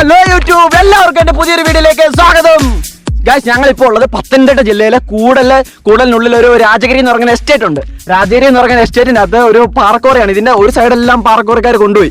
Hello YouTube, എല്ലാവർക്കും എന്റെ പുതിയൊരു വീഡിയോയിലേക്ക് സ്വാഗതം. ഗൈസ്, ഞങ്ങളിപ്പോൾ ഉള്ളത് പത്തനംതിട്ട ജില്ലയിലെ കൂടലിനുള്ളിൽ ഒരു രാജഗിരി എന്ന് പറയുന്ന എസ്റ്റേറ്റ് ഉണ്ട്. രാജഗിരി എന്ന് പറയുന്ന എസ്റ്റേറ്റിനകത്ത് ഒരു പാറക്കോറയാണ്. ഇതിന്റെ ഒരു സൈഡെല്ലാം പാറക്കോറക്കാർ കൊണ്ടുപോയി.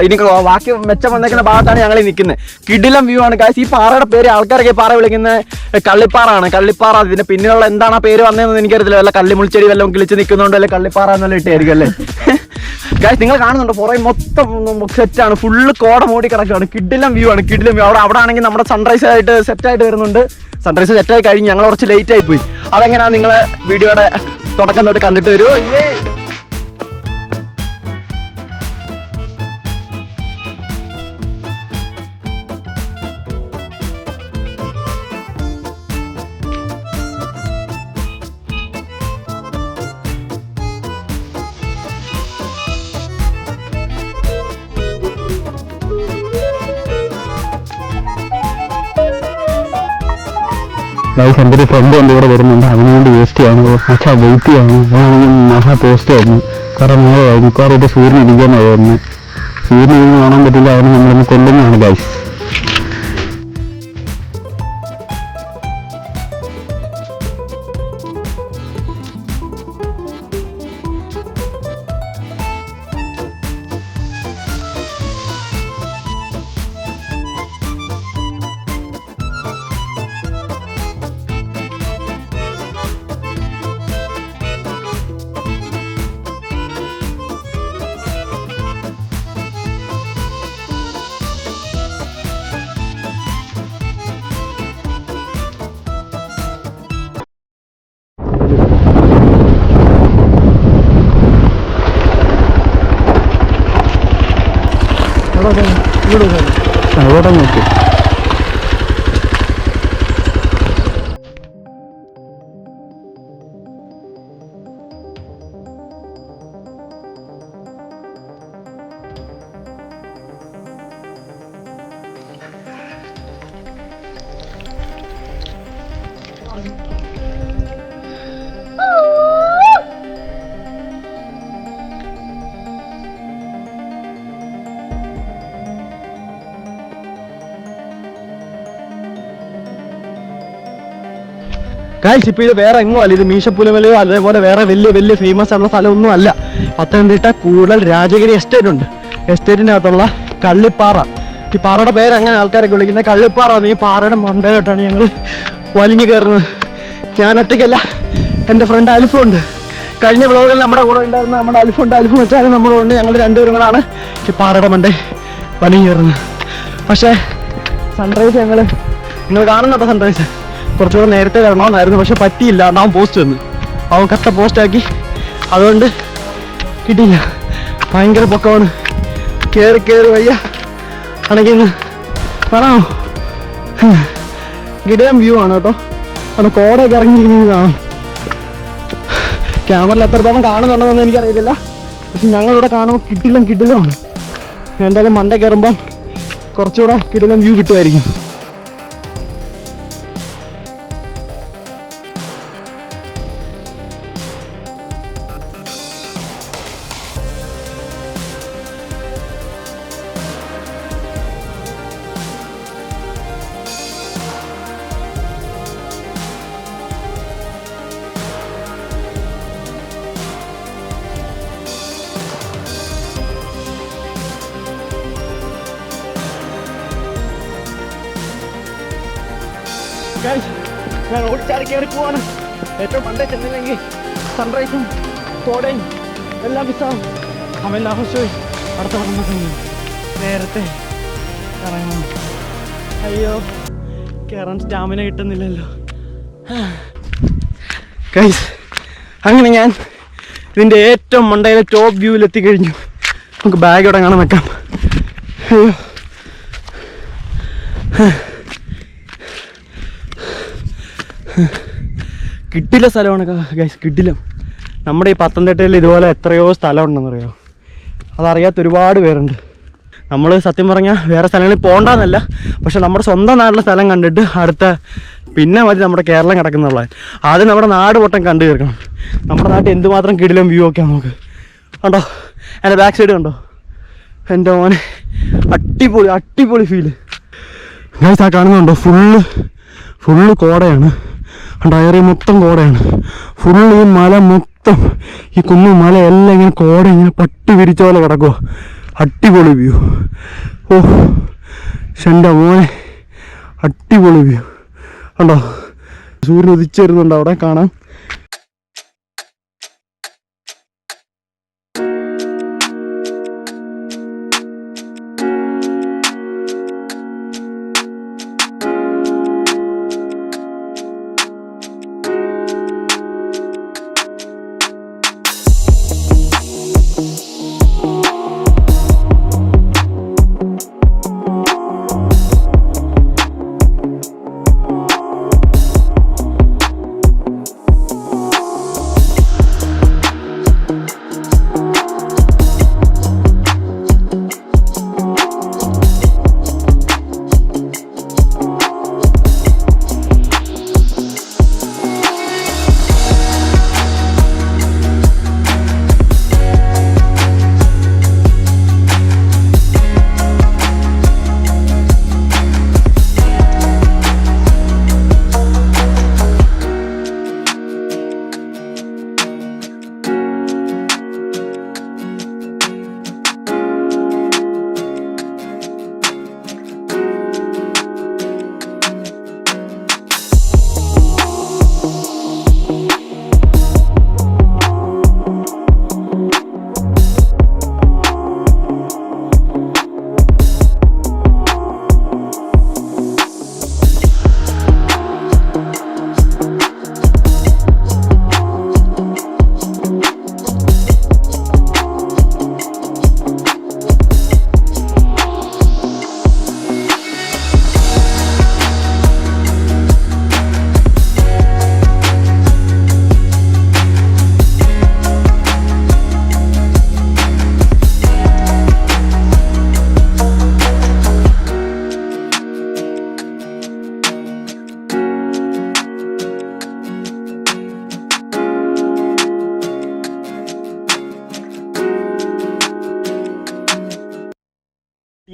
ഇനി ബാക്കി മെച്ചം വന്നേക്കുന്ന ഭാഗത്താണ് ഞങ്ങൾ നിൽക്കുന്നത്. കിടിലം വ്യൂ ആണ് ഗൈസ്. ഈ പാറയുടെ പേര് ആൾക്കാരൊക്കെ പാറ വിളിക്കുന്നത് കള്ളിപ്പാറാണ്. കള്ളിപ്പാറ. ഇതിന്റെ പിന്നിലുള്ള എന്താണ് ആ പേര് വന്നതെന്ന് എനിക്കറിയത്തില്ല. വല്ല കള്ളിമുൾച്ചെടി വല്ലതും കിളിച്ച് നിൽക്കുന്നുണ്ടോ, അല്ലെ കള്ളിപ്പാറ എന്നല്ല ഇട്ടായിരിക്കും അല്ലേ. ഗൈസ്, നിങ്ങൾ കാണുന്നുണ്ട് പുറകെ മൊത്തം സെറ്റാണ്. ഫുള്ള് കോട മൂടി കിടക്കുകയാണ്. കിടിലം വ്യൂ ആണ്. കിടിലം വ്യൂ. അവിടെ ആണെങ്കിൽ നമ്മുടെ സൺറൈസ് ആയിട്ട് സെറ്റായിട്ട് വരുന്നുണ്ട്. സൺറൈസ് സെറ്റായി കഴിഞ്ഞ് ഞങ്ങൾ കുറച്ച് ലേറ്റ് ആയി പോയി. അതെങ്ങനെയാണ് നിങ്ങളെ വീഡിയോയുടെ തുടക്കം തൊട്ട് കണ്ടിട്ട് വരൂ. എൻ്റെ ഒരു ഫ്രണ്ട് എൻ്റെ ഇവിടെ വരുന്നുണ്ട്. അതിനുവേണ്ടി വേസ്റ്റ് ചെയ്യാണ്. പക്ഷേ വെയിറ്റ് ചെയ്യാണ്. അതാണെങ്കിൽ മഹാ പോസ്റ്റ് ആയിരുന്നു. കാരണം നമ്മൾ മിക്കവാറും ഇത് സൂര്യൻ ഇരിക്കാനാണ് വരുന്നത്. സൂര്യൻ ഇരിക്കുന്ന കാണാൻ പറ്റില്ല. അതിന് നമ്മളൊന്ന് കൊല്ലുന്നതാണ് ഗൈസ്. അവിടെ നോക്കി ഗൈസ്, ഇപ്പൊ ഇത് വേറെ എങ്ങും അല്ല. ഇത് മീശപ്പുലിമലയോ അതേപോലെ വേറെ വലിയ ഫേമസ് ആയിട്ടുള്ള സ്ഥലമൊന്നും അല്ല. പത്തനംതിട്ട കൂടൽ രാജഗിരി എസ്റ്റേറ്റ് ഉണ്ട്. എസ്റ്റേറ്റിനകത്തുള്ള കള്ളിപ്പാറ. ഈ പാറയുടെ പേര് അങ്ങനെ ആൾക്കാരൊക്കെ വിളിക്കുന്നത് കള്ളിപ്പാറ. ഈ പാറയുടെ മണ്ടയിലോട്ടാണ് ഞങ്ങൾ വലിഞ്ഞു കയറുന്നത്. ഞാൻ ഒറ്റയ്ക്കല്ല, എൻ്റെ ഫ്രണ്ട് അൽഫുണ്ട്. കഴിഞ്ഞ വ്ളോഗിൽ നമ്മുടെ കൂടെ ഉണ്ടായിരുന്ന നമ്മുടെ അൽഫ് വെച്ചാലും നമ്മളുണ്ട്. ഞങ്ങൾ രണ്ടുപേരും കൂടാണ് ഈ പാറയുടെ മണ്ടേ വലിഞ്ഞു കയറുന്നത്. പക്ഷേ സൺറൈസ് നിങ്ങൾ കാണുന്നുണ്ടോ? സൺറൈസ് കുറച്ചുകൂടെ നേരത്തെ വരണമെന്നായിരുന്നു. പക്ഷെ പറ്റിയില്ല. അവൻ പോസ്റ്റ് വന്നു. അവൻ കട്ട പോസ്റ്റാക്കി. അതുകൊണ്ട് കിട്ടിയില്ല. ഭയങ്കര പൊക്കമാണ്. കയറി വയ്യ ആണെങ്കിൽ പറയാമോ? കിടിലം വ്യൂ ആണ് കേട്ടോ. അവിടെ കോടയൊക്കെ ഇറങ്ങിയിരിക്കുന്നതാണ്. ക്യാമറയിൽ എത്രത്തോളം കാണുന്നുണ്ടെന്നൊന്നും എനിക്കറിയില്ല. പക്ഷെ ഞങ്ങളിവിടെ കാണുമ്പോൾ കിടിലമാണ്. എന്തായാലും മണ്ട കയറുമ്പം കുറച്ചുകൂടെ കിടിലം വ്യൂ കിട്ടുമായിരിക്കും. ഞാൻ ഓടിച്ചാടി കയറി പോവാണ്. ഏറ്റവും പണ്ടേ ചെന്നില്ലെങ്കിൽ സൺറൈസും കോടയും എല്ലാം മിസ്സാവും. അവൻ ആവശ്യമായി അടുത്ത പറഞ്ഞ നേരത്തെ ഇറങ്ങണം. അയ്യോ, കയറാൻ സ്റ്റാമിന കിട്ടുന്നില്ലല്ലോ. ഗൈസ്, അങ്ങനെ ഞാൻ ഇതിൻ്റെ ഏറ്റവും മണ്ടയിലെ ടോപ്പ് വ്യൂവിൽ എത്തിക്കഴിഞ്ഞു. നമുക്ക് ബാഗ് ഇവിടെ കാണാൻ വെക്കാം. അയ്യോ, കിട്ടില്ല സ്ഥലമാണ് ഗൈസ്. കിട്ടില്ല. നമ്മുടെ ഈ പത്തനംതിട്ടയിൽ ഇതുപോലെ എത്രയോ സ്ഥലം ഉണ്ടെന്നറിയാമോ? അതറിയാത്ത ഒരുപാട് പേരുണ്ട്. നമ്മൾ സത്യം പറഞ്ഞാൽ വേറെ സ്ഥലങ്ങളിൽ പോകണ്ടെന്നല്ല, പക്ഷെ നമ്മുടെ സ്വന്തം നാട്ടിലെ സ്ഥലം കണ്ടിട്ട് അടുത്ത പിന്നെ മതി നമ്മുടെ കേരളം കിടക്കുന്നുള്ള. ആദ്യം നമ്മുടെ നാട് പൊട്ടം കണ്ടു തീർക്കണം. നമ്മുടെ നാട്ടിൽ എന്തുമാത്രം കിടിലം വ്യൂ ഒക്കെ നമുക്ക് കണ്ടോ. എൻ്റെ ബാക്ക് സൈഡ് കണ്ടോ എൻ്റെ മോനെ, അടിപൊളി അടിപൊളി ഫീല്. ഗൈസ് ആ കാണുന്നുണ്ടോ, ഫുള്ള് കോടയാണ്. ഡയറി മൊത്തം കോടയാണ്. ഫുള്ള് ഈ മല മൊത്തം, ഈ കുന്നു മല എല്ലാം ഇങ്ങനെ കോട ഇങ്ങനെ പട്ടി വിരിച്ച പോലെ കിടക്കുമോ. അടിപൊളി വ്യൂ. ഓ എൻ്റെ മോനെ, അടിപൊളി വ്യൂ കണ്ടോ. സൂര്യൻ ഉദിച്ചു വരുന്നുണ്ട് അവിടെ കാണാം.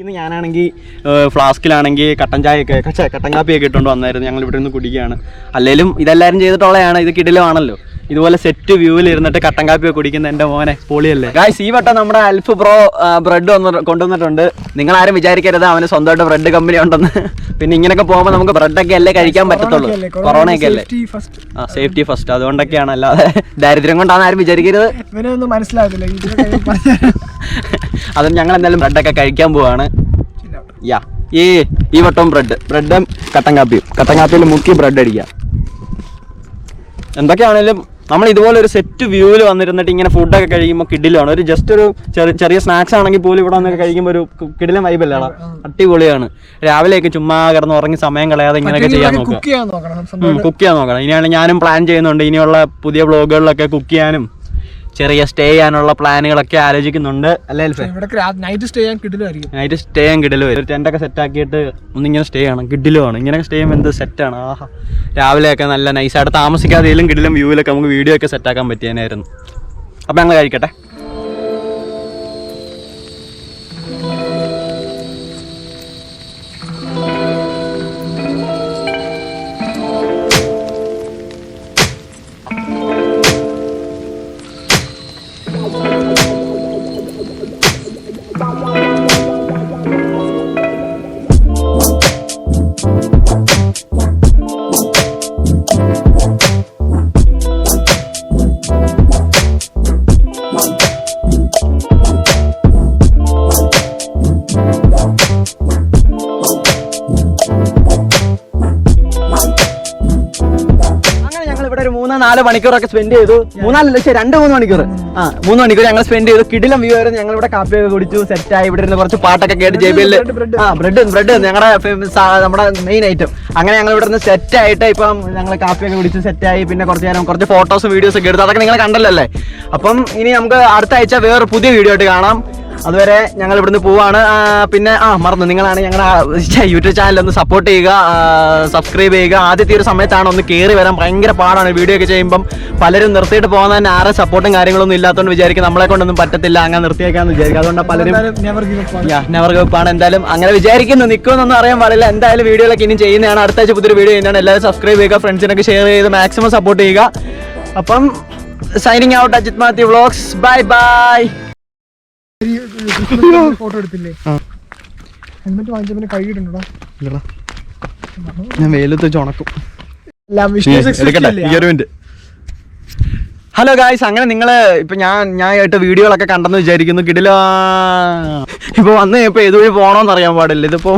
ഇന്ന് ഞാനാണെങ്കിൽ ഫ്ലാസ്കിലാണെങ്കിൽ കട്ടൻ ചായയൊക്കെ കട്ടൻ കാപ്പിയൊക്കെ ഇട്ടുകൊണ്ട് വന്നായിരുന്നു. ഞങ്ങൾ ഇവിടെ നിന്ന് കുടിക്കുകയാണ്. അല്ലെങ്കിലും ഇതെല്ലാവരും ചെയ്തിട്ടുള്ളതാണ്. ഇത് കിടിലമാണല്ലോ. ഇതുപോലെ സെറ്റ് വ്യൂവിൽ ഇരുന്നിട്ട് കട്ടൻ കാപ്പിയൊക്കെ കുടിക്കുന്ന എൻ്റെ മോനെ പൊളിയല്ലേ. ഗായ്സ് ഈ വട്ടം നമ്മുടെ അൽഫ് ബ്രോ ബ്രെഡ് കൊണ്ടുവന്നിട്ടുണ്ട്. നിങ്ങളാരും വിചാരിക്കരുത് അവന് സ്വന്തമായിട്ട് ബ്രെഡ് കമ്പനി ഉണ്ടെന്ന്. പിന്നെ ഇങ്ങനെയൊക്കെ പോകുമ്പോൾ നമുക്ക് ബ്രെഡൊക്കെ അല്ലേ കഴിക്കാൻ പറ്റത്തുള്ളൂ. കൊറോണയൊക്കെ അല്ലേ. Safety first. അതുകൊണ്ടൊക്കെയാണ്, അല്ലാതെ ദാരിദ്ര്യം കൊണ്ടാണ് ആരും വിചാരിക്കരുത്. അത് ഞങ്ങൾ എന്തായാലും ബ്രെഡൊക്കെ കഴിക്കാൻ പോവാണ്. ഈ വട്ടം ബ്രെഡും കട്ടൻ കാപ്പിയിൽ മുക്കി ബ്രെഡ് അടിക്കുക. എന്തൊക്കെയാണേലും നമ്മൾ ഇതുപോലെ ഒരു സെറ്റ് വ്യൂവിൽ വന്നിരുന്നിട്ട് ഇങ്ങനെ ഫുഡൊക്കെ കഴിക്കുമ്പോൾ കിടിലാണ്. ഒരു ജസ്റ്റ് ഒരു ചെറിയ സ്നാക്സ് ആണെങ്കിൽ പോലും ഇവിടെ വന്നൊക്കെ കഴിക്കുമ്പോൾ ഒരു കിടിലൻ വൈബല്ലേ. അടിപൊളിയാണ്. രാവിലെയൊക്കെ ചുമ്മാ കിടന്ന് ഉറങ്ങി സമയം കളയാതെ ഇങ്ങനെയൊക്കെ ചെയ്യാൻ നോക്കുക. കുക്ക് ചെയ്യാൻ നോക്കണം. ഇനിയാണ് ഞാനും പ്ലാൻ ചെയ്യുന്നുണ്ട്. ഇനിയുള്ള പുതിയ വ്ളോഗുകളിലൊക്കെ കുക്ക് ചെയ്യാനും ചെറിയ സ്റ്റേ ചെയ്യാനുള്ള പ്ലാനുകളൊക്കെ ആലോചിക്കുന്നുണ്ട്. അല്ലേ നൈറ്റ് സ്റ്റേ ചെയ്യാൻ കിടിലും വരും. ടെൻ്റൊക്കെ സെറ്റാക്കിയിട്ട് ഒന്നിങ്ങനെ സ്റ്റേ ചെയ്യണം. കിടിലുമാണ്. ഇങ്ങനെയൊക്കെ സ്റ്റേ ചെയ്യുമ്പോൾ എന്ത് സെറ്റാണ്. ആഹാ, രാവിലെയൊക്കെ നല്ല നൈസായിട്ട് താമസിക്കാതെയും കിടിലും വ്യൂവിലൊക്കെ നമുക്ക് വീഡിയോ ഒക്കെ സെറ്റാക്കാൻ പറ്റിയതിനായിരുന്നു. അപ്പം ഞങ്ങൾ കഴിക്കട്ടെ. ഒരു 3-4 മണിക്കൂറൊക്കെ സ്പെൻഡ് ചെയ്തു. 2-3 മണിക്കൂർ 3 മണിക്കൂർ ഞങ്ങൾ സ്പെൻഡ് ചെയ്തു. കിടിലം വ്യൂ ആയിരുന്നു. ഞങ്ങൾ ഇവിടെ കാപ്പിയൊക്കെ കുടിച്ചു, സെറ്റായി. ഇവിടെ ഇരുന്ന് കുറച്ച് പാട്ടൊക്കെ കേട്ട് JBL ബ്രെഡ് ഞങ്ങളുടെ നമ്മുടെ മെയിൻ ഐറ്റം. അങ്ങനെ ഞങ്ങൾ ഇവിടെ നിന്ന് സെറ്റായിട്ട് ഇപ്പം ഞങ്ങൾ കാപ്പിയൊക്കെ കുടിച്ച് സെറ്റായി. പിന്നെ കുറച്ച് നേരം കുറച്ച് ഫോട്ടോസും വീഡിയോസ് ഒക്കെ എടുത്തു. അതൊക്കെ നിങ്ങൾ കണ്ടല്ലോ അല്ലേ. അപ്പം ഇനി നമുക്ക് അടുത്ത ആഴ്ച വേറെ പുതിയ വീഡിയോ ആയിട്ട് കാണാം. അതുവരെ ഞങ്ങൾ ഇവിടുന്ന് പോവാണ്. പിന്നെ മറന്നു, നിങ്ങളാണ് ഞങ്ങളുടെ യൂട്യൂബ് ചാനൽ ഒന്ന് സപ്പോർട്ട് ചെയ്യുക, സബ്സ്ക്രൈബ് ചെയ്യുക. ആദ്യത്തെ ഒരു സമയത്താണ് ഒന്ന് കയറി വരാൻ ഭയങ്കര പാടാണ്. വീഡിയോ ഒക്കെ ചെയ്യുമ്പം പലരും നിർത്തിയിട്ട് പോകുന്ന തന്നെ ആരെ സപ്പോർട്ടും കാര്യങ്ങളൊന്നും ഇല്ലാത്തതുകൊണ്ട് വിചാരിക്കും നമ്മളെ കൊണ്ടൊന്നും പറ്റത്തില്ല, അങ്ങനെ നിർത്തിയേക്കാന്ന് വിചാരിക്കും. അതുകൊണ്ട് പലരും നെവർ ഗിവ് ആണ്. എന്തായാലും അങ്ങനെ വിചാരിക്കുന്നു, നിൽക്കുമെന്നൊന്നും അറിയാൻ പാടില്ല. എന്തായാലും വീഡിയോയിലൊക്കെ ഇനി ചെയ്യുന്നതാണ്. അടുത്ത ആഴ്ച പുതിയൊരു വീഡിയോ ചെയ്യുന്നതാണ്. എല്ലാവരും സബ്സ്ക്രൈബ് ചെയ്യുക, ഫ്രണ്ട്സിനൊക്കെ ഷെയർ ചെയ്ത് മാക്സിമം സപ്പോർട്ട് ചെയ്യുക. അപ്പം signing out, Ajith Mathew vlogs. Bye bye. Photo എടുത്തില്ലേ? ഹെൽമെറ്റ് വാങ്ങിച്ചപ്പോ കഴുകിയിട്ടുണ്ടോ? ഞാൻ വെയിലത്ത് വെച്ച് ഉണക്കും. ഹലോ ഗായ്സ്, അങ്ങനെ നിങ്ങള് ഇപ്പൊ ഞാൻ ആയിട്ട് വീഡിയോകളൊക്കെ കണ്ടെന്ന് വിചാരിക്കുന്നു. കിടില ഇപ്പൊ വന്ന് ഇപ്പൊ ഏതുവഴി പോണോന്ന് അറിയാൻ പാടില്ല. ഇതിപ്പോ